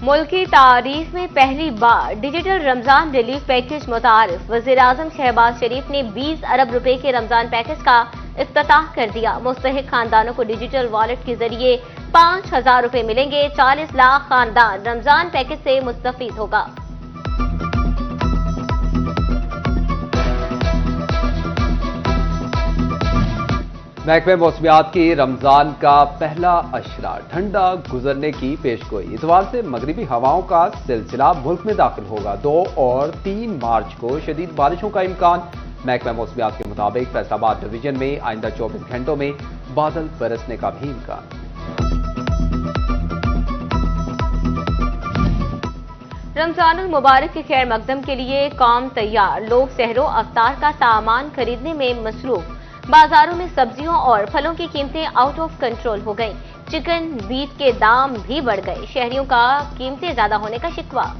मुल्क की तारीख में पहली बार डिजिटल रमजान रिलीफ पैकेज मुतारिफ। वज़ीर-ए-आज़म शहबाज शरीफ ने 20 अरब रुपए के रमजान पैकेज का इफ्तिताह कर दिया। मुस्तहिक खानदानों को डिजिटल वॉलेट के जरिए 5,000 रुपए मिलेंगे। 40 लाख खानदान रमजान पैकेज से मुस्तफीद होगा। महकमे मौसमियात की रमजान का पहला अशरा ठंडा गुजरने की पेशगोई। इतवार से मगरिबी हवाओं का सिलसिला मुल्क में दाखिल होगा। 2 और 3 मार्च को शदीद बारिशों का इम्कान। महकमा मौसमियात के मुताबिक फैसलाबाद डिवीजन में आइंदा 24 घंटों में बादल बरसने का भी इम्कान। रमजानुल मुबारक के खैर मकदम के लिए कौम तैयार। लोग सहरो अफ्तार का सामान खरीदने में मसरूफ। बाजारों में सब्जियों और फलों की कीमतें आउट ऑफ कंट्रोल हो गईं। चिकन बीफ के दाम भी बढ़ गए। शहरियों का कीमतें ज्यादा होने का शिकवा।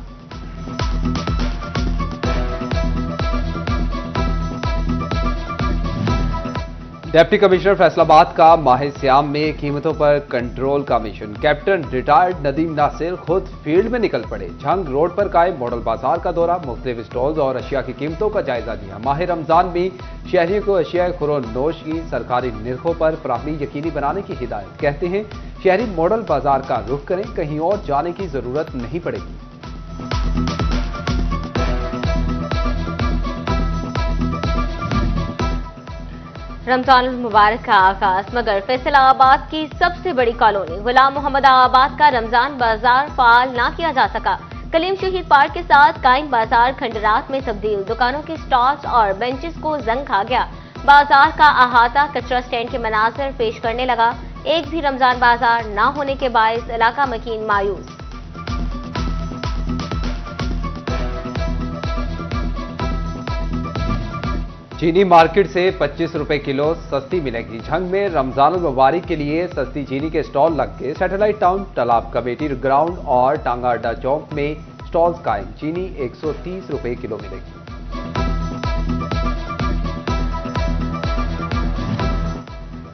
डिप्टी कमिश्नर फैसलाबाद का माह सियाम में कीमतों पर कंट्रोल का mission. Captain retired Nadeem Nasir खुद फील्ड में निकल पड़े। झंग रोड पर कायम मॉडल बाजार का दौरा, मुख्तलिफ स्टॉल्स और अशिया की कीमतों का जायजा लिया। माह रमजान में शहरियों को अशिया खुरोनोश की सरकारी निर्खों पर फराहमी यकीनी बनाने की हिदायत। कहते हैं शहरी मॉडल बाजार का रुख करें, कहीं और जाने की जरूरत नहीं पड़ेगी। रमजान मुबारक का आगाज, मगर फैसलाबाद की सबसे बड़ी कॉलोनी गुलाम मोहम्मद आबाद का रमजान बाजार फाल ना किया जा सका। कलीम शहीद पार्क के साथ कायम बाजार खंडरात में तब्दील। दुकानों के स्टॉल्स और बेंचेस को जंग खा गया। बाजार का अहाता कचरा स्टैंड के मनाजर पेश करने लगा। एक भी रमजान बाजार न होने के बायस इलाका मकीन मायूस। चीनी मार्केट से 25 रुपए किलो सस्ती मिलेगी। झंग में रमजानुल मुबारक के लिए सस्ती चीनी के स्टॉल लग गए। सैटेलाइट टाउन, तालाब कमेटी ग्राउंड और टांगा अड्डा चौक में स्टॉल्स कायम। चीनी 130 रुपए किलो मिलेगी।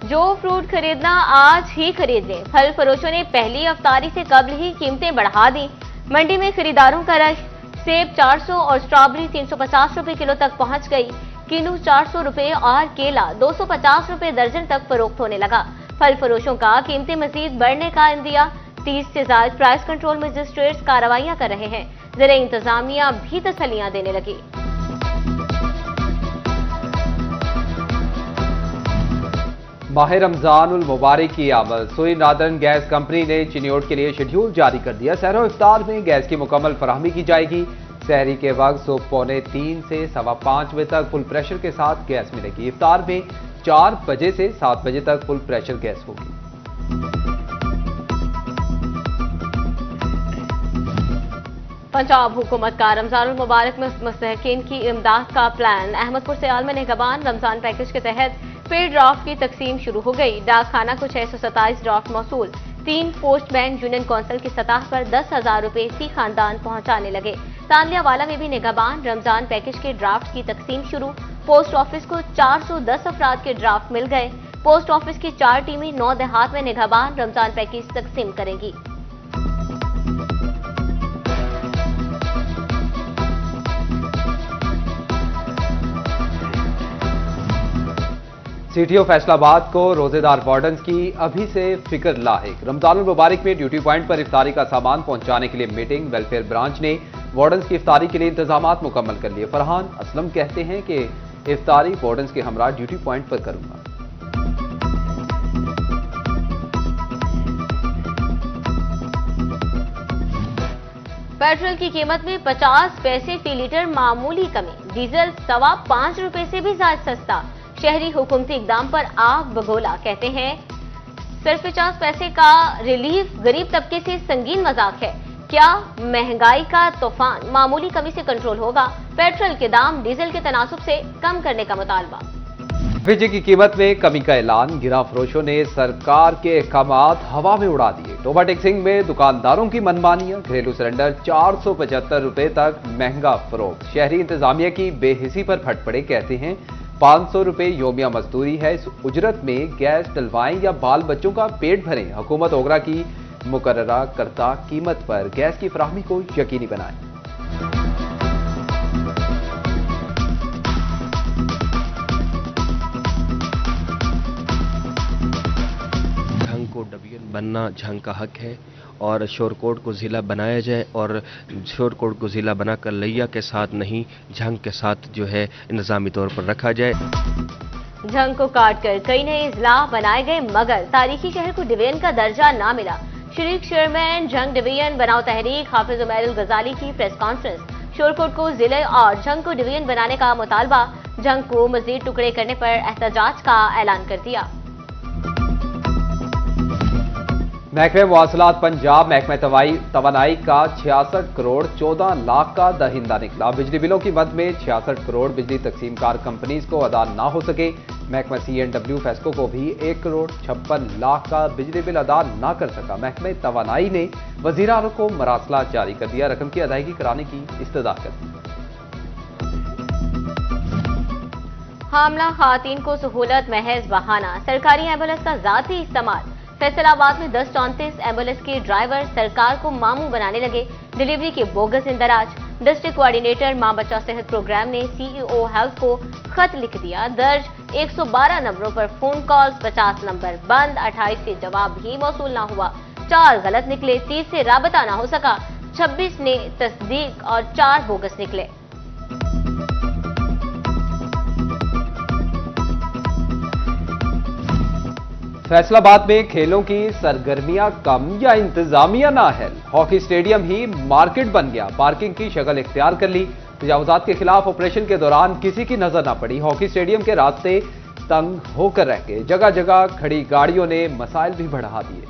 जो फ्रूट खरीदना आज ही खरीद लें। फल फरोशों ने पहली अफ्तारी से कबल ही कीमतें बढ़ा दी। मंडी में खरीदारों का रश। सेब 400 और स्ट्रॉबेरी 350 रुपए किलो तक पहुंच गई। किन्नू 400 रुपए और केला 250 रुपए दर्जन तक फरोख्त होने लगा। फल फरोशों का कीमतें मजीद बढ़ने का इंदिया। 30 से ज्यादा प्राइस कंट्रोल मजिस्ट्रेट्स कार्रवाइयां कर रहे हैं। ज़रा इंतजामिया भी तसल्लियां देने लगी। माह रमजानुल मुबारक की आमद। सोई नादरन गैस कंपनी ने चिन्योट के लिए शेड्यूल जारी कर दिया। सहरो इफ्तार में गैस की मुकम्मल फराहमी की जाएगी। सहरी के वक्त सुबह 4:45 से 5:15 बजे तक फुल प्रेशर के साथ गैस मिलेगी। इफ्तार में 4 बजे से 7 बजे तक फुल प्रेशर गैस होगी। पंजाब हुकूमत का रमजानुल मुबारक में मुस्तहिकीन की इमदाद का प्लान। अहमदपुर से आलम निगहबान रमजान पैकेज के तहत पे ड्राफ्ट की तकसीम शुरू हो गई। डाक खाना को 627 ड्राफ्ट मौसूल। 3 पोस्टमैन यूनियन कौंसिल की सतह पर 10,000 रुपए फी खानदान पहुंचाने लगे। तांदियावाला में भी निगहबान रमजान पैकेज के ड्राफ्ट की तकसीम शुरू। पोस्ट ऑफिस को 410 अफराद के ड्राफ्ट मिल गए। पोस्ट ऑफिस की 4 टीमें 9 देहात में निगहबान रमजान पैकेज तकसीम करेंगी। सीटीओ फैसलाबाद को रोजेदार वार्डन्स की अभी से फिक्र लाहिक। रमजानुल मुबारक में ड्यूटी पॉइंट पर इफ्तारी का सामान पहुंचाने के लिए मीटिंग। वेलफेयर ब्रांच ने वार्डन्स की इफ्तारी के लिए इंतजामात मुकम्मल कर लिए। फरहान असलम कहते हैं कि इफ्तारी वार्डन्स के हमरा ड्यूटी पॉइंट पर करूंगा। पेट्रोल की कीमत में 50 पैसे फी लीटर मामूली कमी। डीजल 5.25 रुपए से भी ज्यादा सस्ता। शहरी हुकूमती इकदाम पर आग बगोला। कहते हैं सिर्फ 50 पैसे का रिलीफ गरीब तबके से संगीन मजाक है। क्या महंगाई का तूफान मामूली कमी से कंट्रोल होगा? पेट्रोल के दाम डीजल के तनासुब से कम करने का मुतालबा। एलपीजी की कीमत में कमी का ऐलान। गिरा फरोशों ने सरकार के अहकामात हवा में उड़ा दिए। टोबा टेक्सिंग में दुकानदारों की मनमानियां। घरेलू सिलेंडर 475 रुपए तक महंगा फरोख्त। शहरी इंतजामिया की बेहिसी पर फट पड़े। कहते हैं 500 रुपए योमिया मजदूरी है। इस उजरत में गैस डलवाएं या बाल बच्चों का पेट भरें। हुकूमत ओगरा की मुकर्ररा करता कीमत पर गैस की फराहमी को यकीनी बनाएं। झंग को डिवीजन बनना झंग का हक है और शोरकोट को ज़िला बनाया जाए और शोरकोट को ज़िला बनाकर लिया के साथ नहीं झंग के साथ जो है इंतजामी तौर पर रखा जाए। झंग को काटकर कई नए इजला बनाए गए मगर तारीखी शहर को डिवीजन का दर्जा ना मिला। शरीक चेयरमैन झंग डिवीजन बनाओ तहरीक हाफिज उमैरुल गजाली की प्रेस कॉन्फ्रेंस। शोरकोट को जिले और झंग को डिवीजन बनाने का मुतालबा, झंग को मजीद टुकड़े करने पर एहतजाज का ऐलान कर दिया। महकमे मवासलात पंजाब महकमे तवानाई का 66 करोड़ 14 लाख का दहिंदा निकला। बिजली बिलों की मद में 66 करोड़ बिजली तकसीमकार कंपनीज को अदा ना हो सके। महकमा CNW फेस्को को भी 1 करोड़ 56 लाख का बिजली बिल अदा ना कर सका। महकमे तवानाई ने वजीर आला को मरासला जारी कर दिया, रकम की अदायगी कराने की इस्तदा कर दी। हामला खातून को सहूलत महज बहाना, सरकारी एम्बुलेंस का जाती इस्तेमाल। फैसलाबाद में 1034 एम्बुलेंस के ड्राइवर सरकार को मामू बनाने लगे। डिलीवरी के बोगस इंदराज। डिस्ट्रिक्ट कोऑर्डिनेटर मां बच्चा सेहत प्रोग्राम ने CEO हेल्थ को खत लिख दिया। दर्ज 112 नंबरों पर फोन कॉल्स, 50 नंबर बंद, 28 से जवाब भी मौसूल ना हुआ, 4 गलत निकले, 30 से राबता ना हो सका, 26 ने तस्दीक और 4 बोगस निकले। फैसलाबाद में खेलों की सरगर्मियां कम या इंतजामिया नाअहल। हॉकी स्टेडियम ही मार्केट बन गया, पार्किंग की शक्ल इख्तियार कर ली। तजावुजात के खिलाफ ऑपरेशन के दौरान किसी की नजर न पड़ी। हॉकी स्टेडियम के रास्ते तंग होकर रह गए, जगह जगह खड़ी गाड़ियों ने मसाइल भी बढ़ा दिए।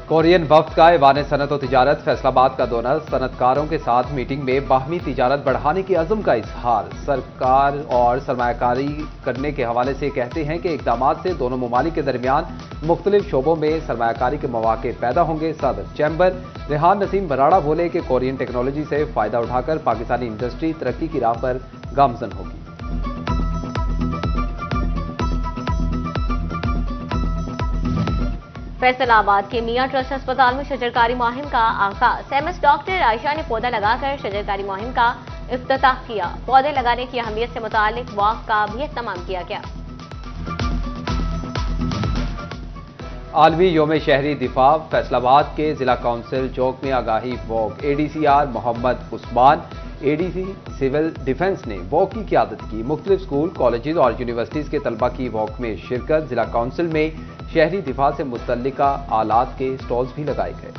कोरियन वफ्द का ऐवान सनत और तिजारत फैसलाबाद का दौरा। सनतकारों के साथ मीटिंग में बाहमी तिजारत बढ़ाने की अज़्म का इजहार। सरकार और सरमायाकारी करने के हवाले से कहते हैं कि इक़दामात से दोनों ममालिक के दरमियान मुख्तलिफ शोबों में सरमायाकारी के मौके पैदा होंगे। सदर चैम्बर रेहान नसीम बराड़ा बोले कि कोरियन टेक्नोलॉजी से फ़ायदा उठाकर पाकिस्तानी इंडस्ट्री तरक्की की राह पर गामजन होगी। फैसलाबाद के मियां ट्रस्ट अस्पताल में शजरकारी मुहिम का आगाज। MS डॉक्टर आयशा ने पौधा लगाकर शजरकारी मुहिम का इफ्तिताह किया। पौधे लगाने की अहमियत से मुतालिक वॉक का भी एहतमाम किया गया। आलमी योम शहरी दिफा। फैसलाबाद के जिला काउंसिल चौक में आगाही walk. ADCR Mohammad Usman ADC civil defence ने वॉक की क़यादत की। मुख्तलिफ स्कूल, कॉलेजेस और यूनिवर्सिटीज के तलबा की वॉक में शिरकत। जिला काउंसिल में शहरी दिफा से मुतल्लिका आलात के स्टॉल्स भी लगाए गए।